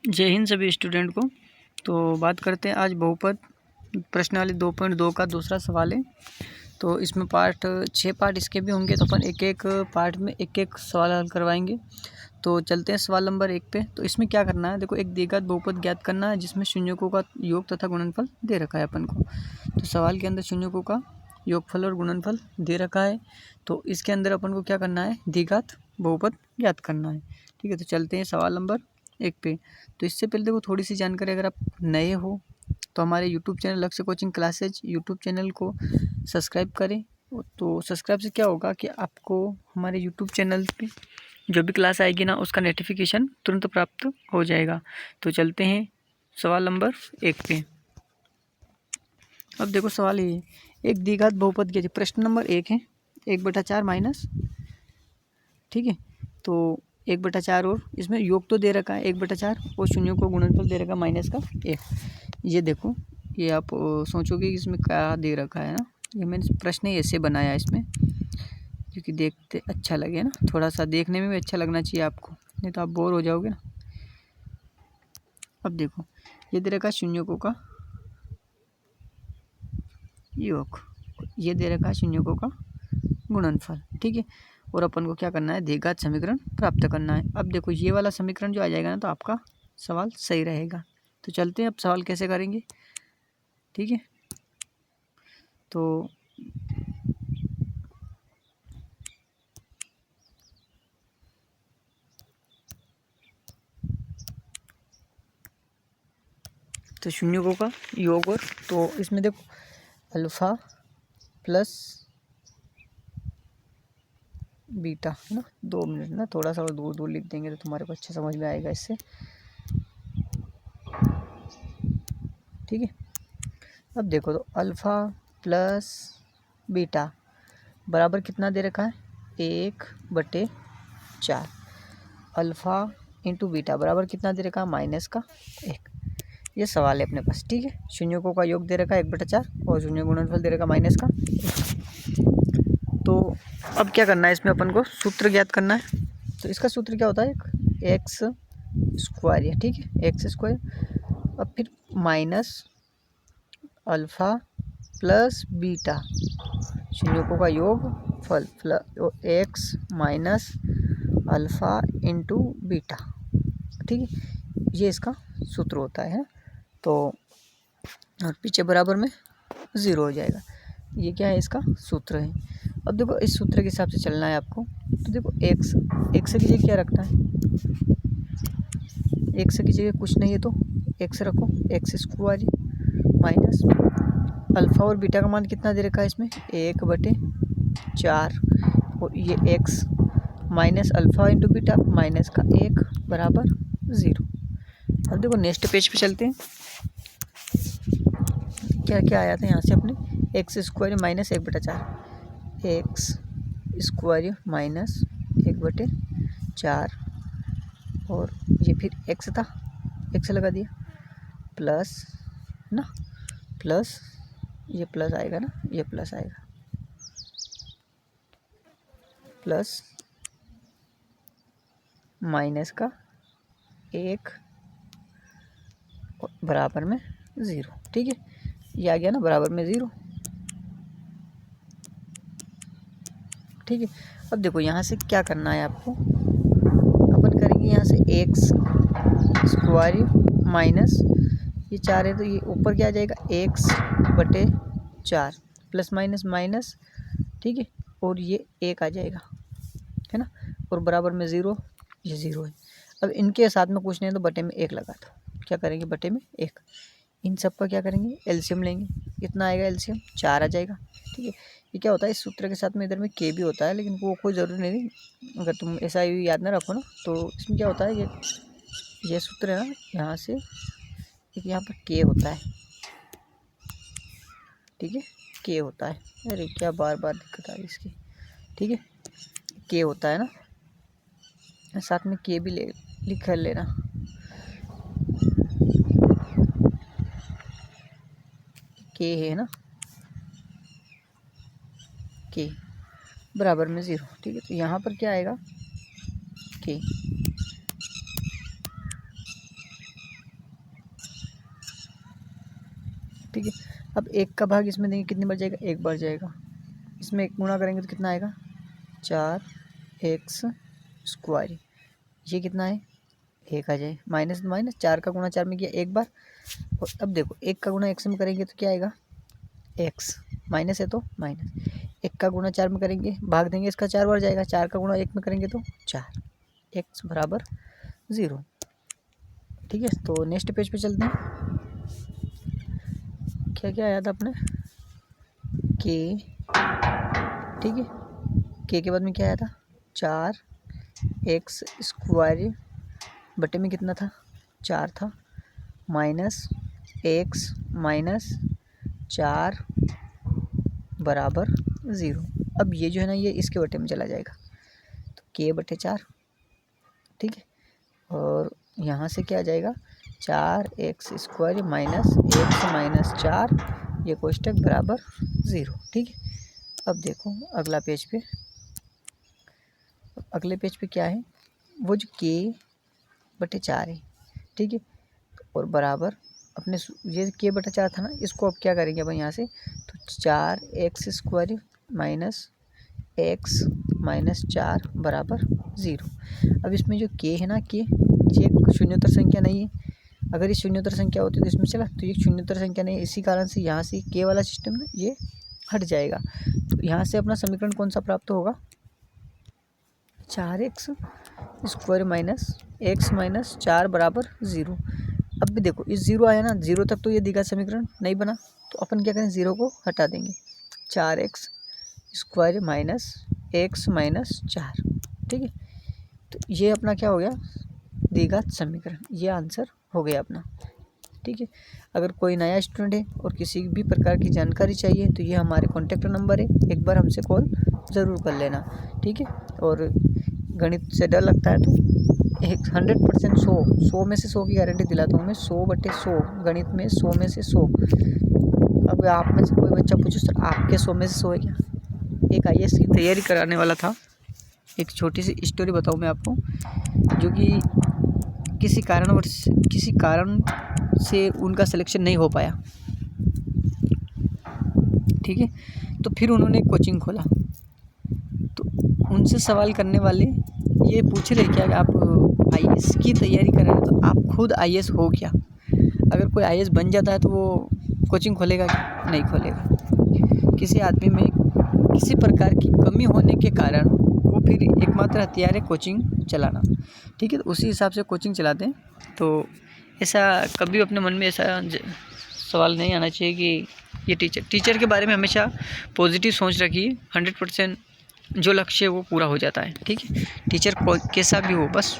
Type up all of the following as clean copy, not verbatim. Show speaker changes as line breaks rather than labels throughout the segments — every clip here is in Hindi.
जय हिंद सभी स्टूडेंट को। तो बात करते हैं आज बहुपद प्रश्नावली 2.2 का दूसरा सवाल है। तो इसमें 6 पार्ट इसके भी होंगे, तो अपन एक एक पार्ट में एक एक सवाल हल करवाएंगे। तो चलते हैं सवाल नंबर 1 पे। तो इसमें क्या करना है, देखो एक द्विघात बहुपद ज्ञात करना है जिसमें शून्यकों का योग तथा गुणनफल दे रखा है अपन को। तो सवाल के अंदर शून्यकों का योगफल और गुणनफल दे रखा है, तो इसके अंदर अपन को क्या करना है, द्विघात बहुपद ज्ञात करना है। ठीक है, तो चलते हैं सवाल नंबर 1 पे। तो इससे पहले देखो थोड़ी सी जानकारी, अगर आप नए हो तो हमारे यूट्यूब चैनल लक्ष्य कोचिंग क्लासेज यूट्यूब चैनल को सब्सक्राइब करें। तो सब्सक्राइब से क्या होगा कि आपको हमारे यूट्यूब चैनल पे जो भी क्लास आएगी ना, उसका नोटिफिकेशन तुरंत प्राप्त हो जाएगा। तो चलते हैं सवाल नंबर 1 पे। अब देखो सवाल ये, एक द्विघात बहुपद के प्रश्न नंबर 1 है 1/4 माइनस, ठीक है, तो 1/4 और इसमें योग तो दे रखा है 1/4 और शून्यों को गुणनफल दे रखा है माइनस का 1। ये देखो, ये आप सोचोगे कि इसमें क्या दे रखा है ना, ये मैंने प्रश्न ही ऐसे बनाया है इसमें क्योंकि देखते अच्छा लगे ना, थोड़ा सा देखने में भी अच्छा लगना चाहिए आपको, नहीं तो आप बोर हो जाओगे ना। अब देखो ये दे रखा है शून्यों का योग, ये दे रखा है शून्यों का गुणनफल, ठीक है, और अपन को क्या करना है, द्विघात समीकरण प्राप्त करना है। अब देखो ये वाला समीकरण जो आ जाएगा ना, तो आपका सवाल सही रहेगा। तो चलते हैं अब सवाल कैसे करेंगे, ठीक है। तो शून्यों का योग, और तो इसमें देखो अल्फ़ा प्लस बीटा है ना, 2 मिनट ना, थोड़ा सा और दूर दूर लिख देंगे तो तुम्हारे को अच्छा समझ में आएगा इससे, ठीक है। अब देखो तो अल्फ़ा प्लस बीटा बराबर कितना दे रखा है, 1/4। अल्फ़ा इंटू बीटा बराबर कितना दे रखा है, माइनस का 1। ये सवाल है अपने पास, ठीक है। शून्यों का योग दे रखा है 1/4 और शून्य गुणनफल दे रखा माइनस का 1। तो अब क्या करना है, इसमें अपन को सूत्र ज्ञात करना है। तो इसका सूत्र क्या होता है, एक्स स्क्वायर, है ठीक है, एक्स स्क्वायर। अब फिर माइनस अल्फ़ा प्लस बीटा शून्यों का योग फल x minus alpha into beta, ठीक है, ये इसका सूत्र होता है। तो और पीछे बराबर में 0 हो जाएगा, ये क्या है, इसका सूत्र है। अब देखो इस सूत्र के हिसाब से चलना है आपको। तो देखो एक्स की जगह क्या रखना है, एक्स की जगह कुछ नहीं है तो एक्स रखो, एक्स स्क्वायर माइनस अल्फ़ा और बीटा का मान कितना दे रखा है इसमें, 1/4 और ये x minus alpha into beta minus का 1 बराबर 0। अब देखो नेक्स्ट पेज पे चलते हैं, क्या क्या आया था यहाँ से अपने, x square minus 1/4, x square minus 1/4 और ये फिर एक्स था, एक्स लगा दिया, प्लस ना, प्लस ये प्लस आएगा ना, ये प्लस आएगा, प्लस माइनस का 1 बराबर में 0, ठीक है, ये आ गया ना बराबर में 0, ठीक है। अब देखो यहाँ से क्या करना है आपको, अपन करेंगे यहाँ से एक्स स्क्वायर माइनस ये 4 है तो ये ऊपर क्या आ जाएगा, x/4 प्लस माइनस माइनस, ठीक है, और ये 1 आ जाएगा, है ना, और बराबर में 0, ये 0 है। अब इनके साथ में कुछ नहीं तो बटे में 1 लगा दो, क्या करेंगे, बटे में 1, इन सब का क्या करेंगे, एलसीएम लेंगे, कितना आएगा एलसीएम, 4 आ जाएगा, ठीक है। ये क्या होता है, इस सूत्र के साथ में इधर में के भी होता है, लेकिन वो कोई ज़रूरी नहीं, अगर तुम ऐसा ही याद ना रखो ना, तो इसमें क्या होता है, ये सूत्र है ना, यहाँ से एक यहाँ पर के होता है, ठीक है, के होता है, अरे क्या बार बार दिक्कत आ रही इसकी, ठीक है, के होता है ना, साथ में के भी लिख लेना, के है ना, के बराबर में 0, ठीक है। तो यहाँ पर क्या आएगा, के ठीक है। अब 1 का भाग इसमें देंगे कितनी बार जाएगा, 1 बार जाएगा। इसमें 1 गुणा करेंगे तो कितना आएगा, 4x²। ये कितना है, 1 आ जाए, माइनस माइनस 4 का गुणा 4 में किया 1 बार। और अब देखो 1 का गुणा x में करेंगे तो क्या आएगा, x, माइनस है तो माइनस। 1 का गुणा 4 में करेंगे, भाग देंगे इसका 4 बार जाएगा। 4 का गुणा 1 में करेंगे तो 4, x बराबर 0। ठीक है, तो नेक्स्ट पेज पे चलते हैं। क्या क्या आया था अपने, के, ठीक है, के बाद में क्या आया था, 4x² बटे में कितना था, 4 था, माइनस x माइनस 4 बराबर 0। अब ये जो है ना, ये इसके बटे में चला जाएगा, तो k बटे 4। ठीक है, और यहाँ से क्या आ जाएगा, 4x² माइनस x माइनस 4, ये कोष्टक बराबर 0। ठीक है, अब देखो अगला पेज पे, अगले पेज पे क्या है, वो जो k बटे 4 है। ठीक है, और बराबर अपने ये k बटा 4 था ना, इसको अब क्या करेंगे अपन यहाँ से, तो 4x² माइनस x माइनस 4 बराबर 0। अब इसमें जो k है ना, k ये शून्योत्तर संख्या नहीं है। अगर ये शून्योत्तर संख्या होती तो इसमें चला, तो ये शून्योत्तर संख्या नहीं है, इसी कारण से यहाँ से k वाला सिस्टम ना ये हट जाएगा। तो यहाँ से अपना समीकरण कौन सा प्राप्त होगा, 4x² माइनस x माइनस 4 बराबर 0। अब भी देखो इस 0 आया ना, 0 तक तो ये द्विघात समीकरण नहीं बना, तो अपन क्या करें, 0 को हटा देंगे, 4x² माइनस x माइनस 4। ठीक है, तो ये अपना क्या हो गया, द्विघात समीकरण, ये आंसर हो गया अपना। ठीक है, अगर कोई नया स्टूडेंट है और किसी भी प्रकार की जानकारी चाहिए तो ये हमारे कॉन्टैक्ट नंबर है, एक बार हमसे कॉल ज़रूर कर लेना। ठीक है, और गणित से डर लगता है तो 100% 100 में से 100 की गारंटी दिलाता हूँ मैं, 100/100 गणित में 100 में से 100। अब आप में से कोई बच्चा पूछे सर आपके 100 में से 100 है क्या, एक IAS की तैयारी कराने वाला था, एक छोटी सी स्टोरी बताऊँ मैं आपको, जो कि किसी कारण से उनका सिलेक्शन नहीं हो पाया। ठीक है, तो फिर उन्होंने कोचिंग खोला, तो उनसे सवाल करने वाले ये पूछ रहे क्या कि आप IAS की तैयारी कर रहे हैं, तो आप खुद IAS हो क्या, अगर कोई IAS बन जाता है तो वो कोचिंग खोलेगा क्या, नहीं खोलेगा। किसी आदमी में किसी प्रकार की कमी होने के कारण वो फिर एकमात्र हथियार है कोचिंग चलाना। ठीक है, तो उसी हिसाब से कोचिंग चलाते हैं। तो ऐसा कभी अपने मन में ऐसा सवाल नहीं आना चाहिए कि ये टीचर के बारे में हमेशा पॉजिटिव सोच रखिए, 100% जो लक्ष्य है वो पूरा हो जाता है। ठीक है, टीचर कैसा भी हो, बस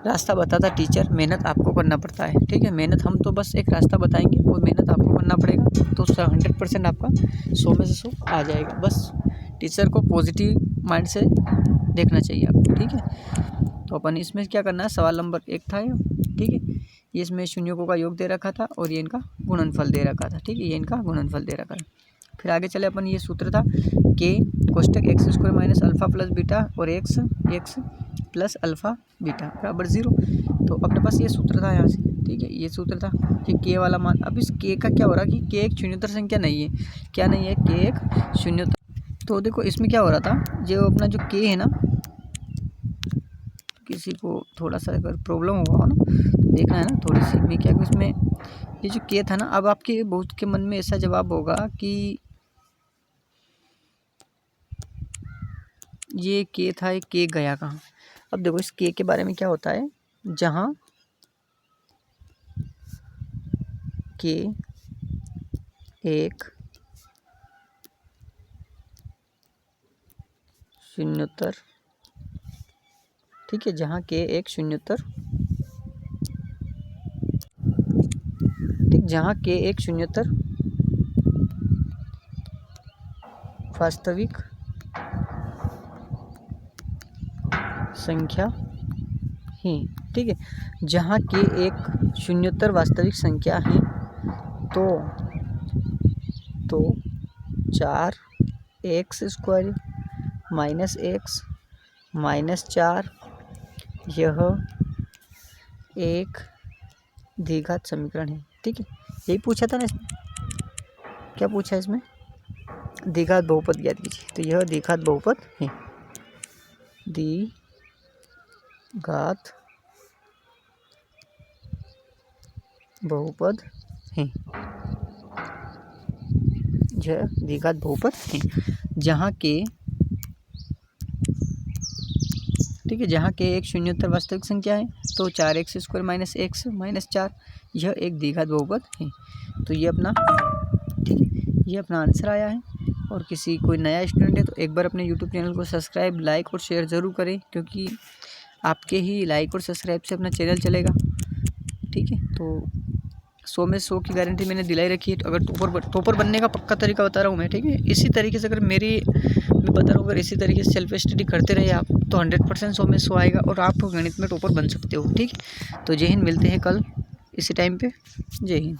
रास्ता बताता टीचर, मेहनत आपको करना पड़ता है। ठीक है, मेहनत हम तो बस एक रास्ता बताएंगे और मेहनत आपको करना पड़ेगा, तो 100% आपका 100 में से 100 आ जाएगा। बस टीचर को पॉजिटिव माइंड से देखना चाहिए आपको। ठीक है, तो अपन इसमें क्या करना है, सवाल नंबर 1 था ये। ठीक है, ये इसमें शून्यों का योग दे रखा था और ये इनका गुणनफल दे रखा था। ठीक है, ये इनका गुणनफल दे रखा है। फिर आगे चले अपन, ये सूत्र था के कोष्टक x² minus alpha plus beta और x प्लस अल्फ़ा बीटा बराबर 0। तो अपने पास ये सूत्र था यहाँ से। ठीक है, ये सूत्र था कि k वाला मान, अब इस k का क्या हो रहा है कि k एक शून्योत्तर संख्या नहीं है। क्या नहीं है, k एक शून्योत्तर। तो देखो इसमें क्या हो रहा था, जो अपना जो k है ना, किसी को थोड़ा सा अगर प्रॉब्लम हुआ हो ना, तो देखना है ना थोड़ी सी भी, क्या इसमें ये जो k था ना, अब आपके बहुत के मन में ऐसा जवाब होगा कि ये k था, ये k गया कहाँ। अब देखो इस k के बारे में क्या होता है, जहाँ k एक शून्योत्तर, ठीक है, जहाँ k एक शून्योत्तर, ठीक, जहाँ k एक शून्योत्तर वास्तविक संख्या है। ठीक है, जहाँ k एक शून्योत्तर वास्तविक संख्या है, तो 4x² माइनस x माइनस 4 यह एक द्विघात समीकरण है। ठीक है, यही पूछा था ना इसमें, क्या पूछा है इसमें, द्विघात बहुपद ज्ञात कीजिए। तो यह द्विघात बहुपद है, द्विघात बहुपद है, यह द्विघात बहुपद है, जहाँ के, ठीक है, जहाँ के एक शून्योत्तर वास्तविक संख्या है, तो 4x² - x - 4 यह एक द्विघात बहुपद है। तो ये अपना, ठीक है, ये अपना आंसर आया है। और किसी कोई नया स्टूडेंट है तो एक बार अपने यूट्यूब चैनल को सब्सक्राइब, लाइक और शेयर ज़रूर करें, क्योंकि आपके ही लाइक और सब्सक्राइब से अपना चैनल चलेगा। ठीक है, तो 100 में 100 की गारंटी मैंने दिलाई रखी है। तो अगर टॉपर बनने का पक्का तरीका बता रहा हूँ मैं, ठीक है, इसी तरीके से अगर मैं बता रहा हूँ, अगर इसी तरीके से सेल्फ स्टडी करते रहे आप, तो 100% 100 में 100 आएगा और आप गणित में टॉपर बन सकते हो। ठीक है, तो जय हिंद, मिलते हैं कल इसी टाइम पे। जय हिंद।